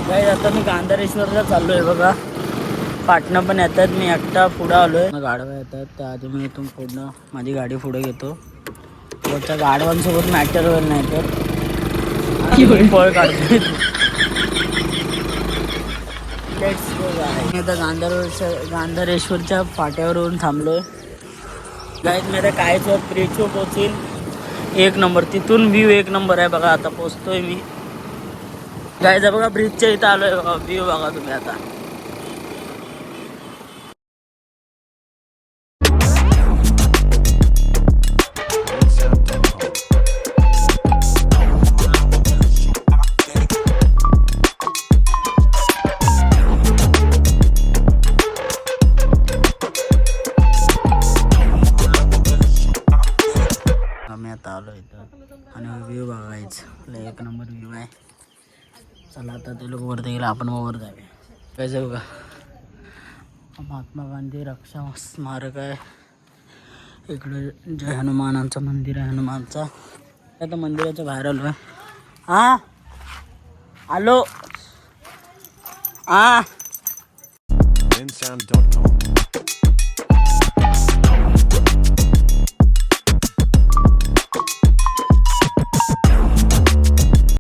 Guys आता मी गांधारेश्वरला चाललो आहे बघा. पाटणं पण येतात, मी एकटा पुढं आलो आहे. गाड्या येतात त्या आधी मी इथून पुढं माझी गाडी पुढे घेतो. रोजच्या गाडवांसोबत मॅटर होईल नाही तर पळ काढतो. Let's go guys. मी आता गांधारेश्वरच्या फाट्यावरून थांबलोय गाईज. मी आता कायच ब्रिजवर पोहोचील. एक नंबर तिथून व्ह्यू एक नंबर आहे बघा. आता पोहोचतोय मी गाईज. बघा ब्रिजच्या इथं आलोय बघा. व्ह्यू बघा तुम्ही आता. मी आता आलो इथं आणि व्ह्यू बघायचं एक नंबर व्ह्यू आहे. चला आता ते लोक वरती गेला, आपण वर जाऊया. काय जाऊ का. महात्मा गांधी रक्षा स्मारक आहे इकडे. जय हनुमानांचं मंदिर आहे, हनुमानचा. आता मंदिराच्या बाहेर आलो आहे. हा आलो. हा